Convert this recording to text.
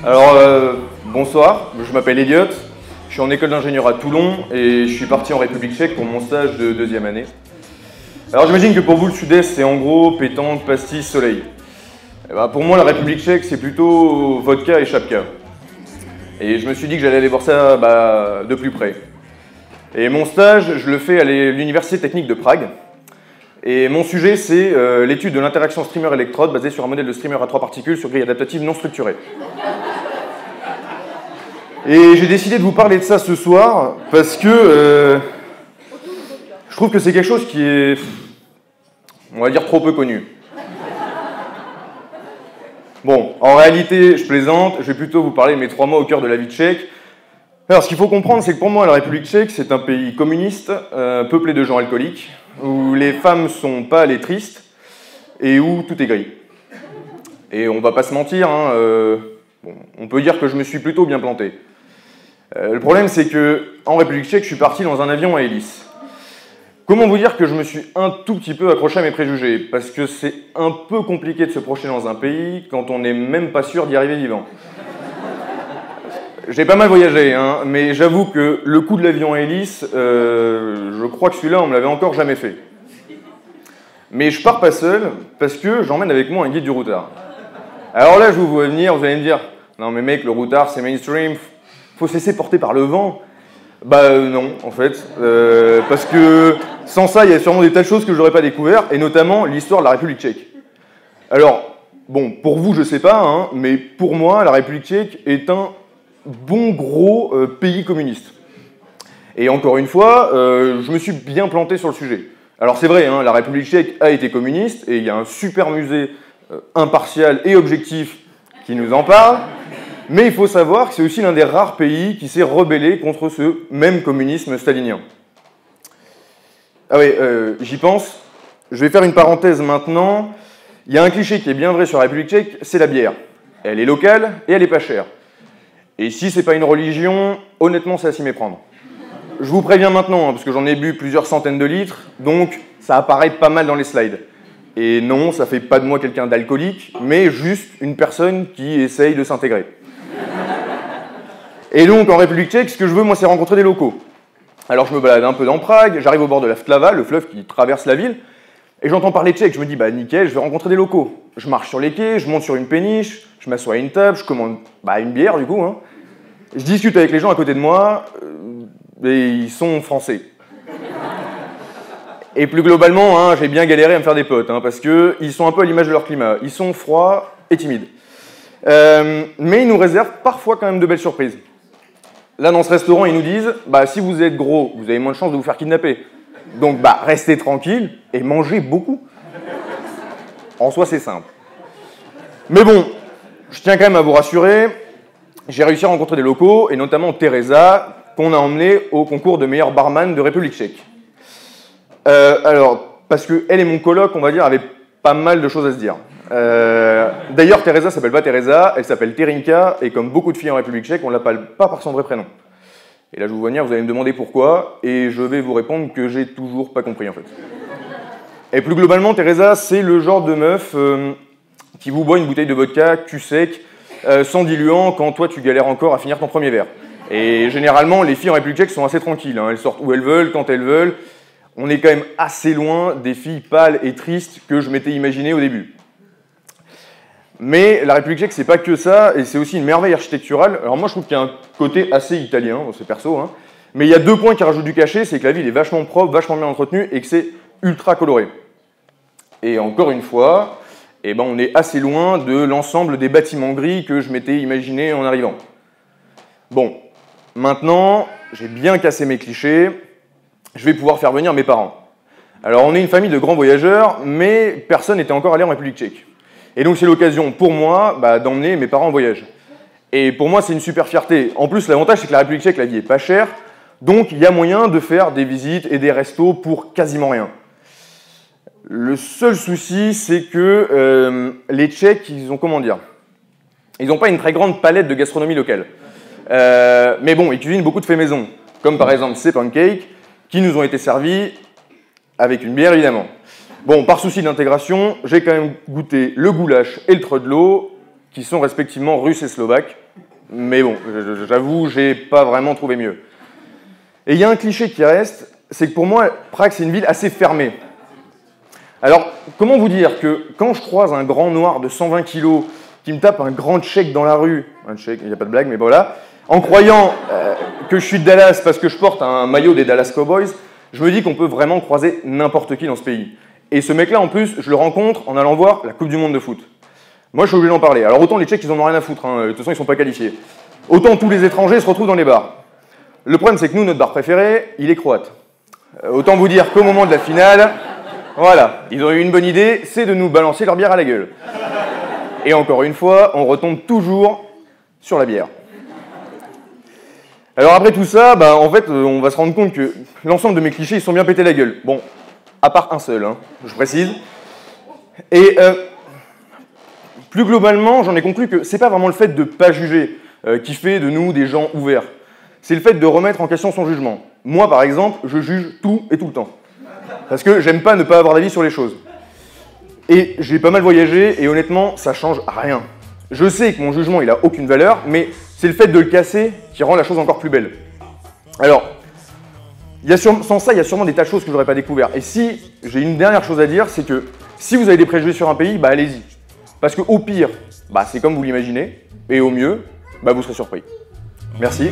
Alors, bonsoir, je m'appelle Elliot, je suis en école d'ingénieur à Toulon et je suis parti en République tchèque pour mon stage de deuxième année. Alors j'imagine que pour vous le sud-est c'est en gros pétanque, pastis, soleil. Et ben, pour moi la République tchèque c'est plutôt vodka et chapka. Et je me suis dit que j'allais aller voir ça de plus près. Et mon stage je le fais à l'Université technique de Prague. Et mon sujet c'est l'étude de l'interaction streamer-électrode basée sur un modèle de streamer à 3 particules sur grille adaptative non structurée. Et j'ai décidé de vous parler de ça ce soir parce que je trouve que c'est quelque chose qui est, on va dire, trop peu connu. Bon, en réalité, je plaisante, je vais plutôt vous parler de mes 3 mois au cœur de la vie tchèque. Alors, ce qu'il faut comprendre, c'est que pour moi, la République tchèque, c'est un pays communiste, peuplé de gens alcooliques, où les femmes sont pâles et tristes, et où tout est gris. Et on va pas se mentir, hein, on peut dire que je me suis plutôt bien planté. Le problème, c'est qu'en République tchèque, je suis parti dans un avion à hélice. Comment vous dire que je me suis un tout petit peu accroché à mes préjugés? Parce que c'est un peu compliqué de se projeter dans un pays quand on n'est même pas sûr d'y arriver vivant. J'ai pas mal voyagé, hein, mais j'avoue que le coup de l'avion à hélice, je crois que celui-là, on me l'avait encore jamais fait. Mais je pars pas seul, parce que j'emmène avec moi un guide du routard. Alors là, je vous vois venir, vous allez me dire « Non mais mec, le routard, c'est mainstream, faut se laisser porter par le vent ». Non, en fait, parce que sans ça, il y a sûrement des tas de choses que je n'aurais pas découvertes, et notamment l'histoire de la République tchèque. Alors, bon, pour vous, je sais pas, hein, mais pour moi, la République tchèque est un bon gros pays communiste. Et encore une fois, je me suis bien planté sur le sujet. Alors c'est vrai, hein, la République tchèque a été communiste, et il y a un super musée impartial et objectif qui nous en parle. Mais il faut savoir que c'est aussi l'un des rares pays qui s'est rebellé contre ce même communisme stalinien. Ah oui, j'y pense. Je vais faire une parenthèse maintenant. Il y a un cliché qui est bien vrai sur la République tchèque, c'est la bière. Elle est locale et elle est pas chère. Et si c'est pas une religion, honnêtement, c'est à s'y méprendre. Je vous préviens maintenant, hein, parce que j'en ai bu plusieurs centaines de litres, donc ça apparaît pas mal dans les slides. Et non, ça fait pas de moi quelqu'un d'alcoolique, mais juste une personne qui essaye de s'intégrer. Et donc, en République tchèque, ce que je veux, moi, c'est rencontrer des locaux. Alors, je me balade un peu dans Prague, j'arrive au bord de la Vltava, le fleuve qui traverse la ville, et j'entends parler tchèque. Je me dis, nickel, je vais rencontrer des locaux. Je marche sur les quais, je monte sur une péniche, je m'assois à une table, je commande une bière, du coup. Hein. Je discute avec les gens à côté de moi, et ils sont français. Et plus globalement, hein, j'ai bien galéré à me faire des potes, hein, parce qu'ils sont un peu à l'image de leur climat. Ils sont froids et timides. Mais ils nous réservent parfois quand même de belles surprises. Là, dans ce restaurant, ils nous disent si vous êtes gros, vous avez moins de chances de vous faire kidnapper. Donc, restez tranquille et mangez beaucoup. En soi, c'est simple. Mais bon, je tiens quand même à vous rassurer, j'ai réussi à rencontrer des locaux, et notamment Teresa, qu'on a emmenée au concours de meilleur barman de République tchèque. Alors, parce qu'elle et mon coloc, on va dire, avaient pas mal de choses à se dire. D'ailleurs, Teresa s'appelle pas Teresa, elle s'appelle Terinka, et comme beaucoup de filles en République tchèque, on l'appelle pas par son vrai prénom. Et là, je vous vois venir, vous allez me demander pourquoi, et je vais vous répondre que j'ai toujours pas compris, en fait. Et plus globalement, Teresa, c'est le genre de meuf qui vous boit une bouteille de vodka cul sec, sans diluant, quand toi, tu galères encore à finir ton premier verre. Et généralement, les filles en République tchèque sont assez tranquilles, hein, elles sortent où elles veulent, quand elles veulent. On est quand même assez loin des filles pâles et tristes que je m'étais imaginé au début. Mais la République tchèque, c'est pas que ça, et c'est aussi une merveille architecturale. Alors moi, je trouve qu'il y a un côté assez italien, c'est perso, hein. Mais il y a 2 points qui rajoutent du cachet, c'est que la ville est vachement propre, vachement bien entretenue, et que c'est ultra coloré. Et encore une fois, on est assez loin de l'ensemble des bâtiments gris que je m'étais imaginé en arrivant. Bon, maintenant, j'ai bien cassé mes clichés, je vais pouvoir faire venir mes parents. Alors, on est une famille de grands voyageurs, mais personne n'était encore allé en République tchèque. Et donc, c'est l'occasion pour moi d'emmener mes parents en voyage. Et pour moi, c'est une super fierté. En plus, l'avantage, c'est que la République tchèque, la vie est pas chère, donc il y a moyen de faire des visites et des restos pour quasiment rien. Le seul souci, c'est que les Tchèques, ils ont, ils n'ont pas une très grande palette de gastronomie locale. Mais bon, ils cuisinent beaucoup de faits maison, comme par exemple ces pancakes, qui nous ont été servis avec une bière, évidemment. Bon, par souci d'intégration, j'ai quand même goûté le goulash et le trudlo, qui sont respectivement russes et slovaques. Mais bon, j'avoue, j'ai pas vraiment trouvé mieux. Et il y a un cliché qui reste, c'est que pour moi, Prague, c'est une ville assez fermée. Alors, comment vous dire que quand je croise un grand noir de 120 kilos qui me tape un grand tchèque dans la rue, un tchèque, il n'y a pas de blague, mais voilà, en croyant que je suis de Dallas parce que je porte un maillot des Dallas Cowboys, je me dis qu'on peut vraiment croiser n'importe qui dans ce pays. Et ce mec-là, en plus, je le rencontre en allant voir la Coupe du Monde de foot. Moi, je suis obligé d'en parler. Alors, autant les Tchèques, ils en ont rien à foutre, hein. De toute façon, ils ne sont pas qualifiés. Autant tous les étrangers se retrouvent dans les bars. Le problème, c'est que nous, notre bar préféré, il est croate. Autant vous dire qu'au moment de la finale, voilà, ils ont eu une bonne idée, c'est de nous balancer leur bière à la gueule. Et encore une fois, on retombe toujours sur la bière. Alors après tout ça, en fait, on va se rendre compte que l'ensemble de mes clichés, ils sont bien pétés la gueule. Bon, à part un seul, hein, je précise. Et plus globalement, j'en ai conclu que c'est pas vraiment le fait de ne pas juger qui fait de nous des gens ouverts. C'est le fait de remettre en question son jugement. Moi, par exemple, je juge tout et tout le temps. Parce que j'aime pas ne pas avoir d'avis sur les choses. Et j'ai pas mal voyagé, et honnêtement, ça change rien. Je sais que mon jugement, il a aucune valeur, mais c'est le fait de le casser qui rend la chose encore plus belle. Alors, sans ça, il y a sûrement des tas de choses que j'aurais pas découvertes. Et si j'ai une dernière chose à dire, c'est que si vous avez des préjugés sur un pays, allez-y. Parce qu'au pire, c'est comme vous l'imaginez, et au mieux, vous serez surpris. Merci.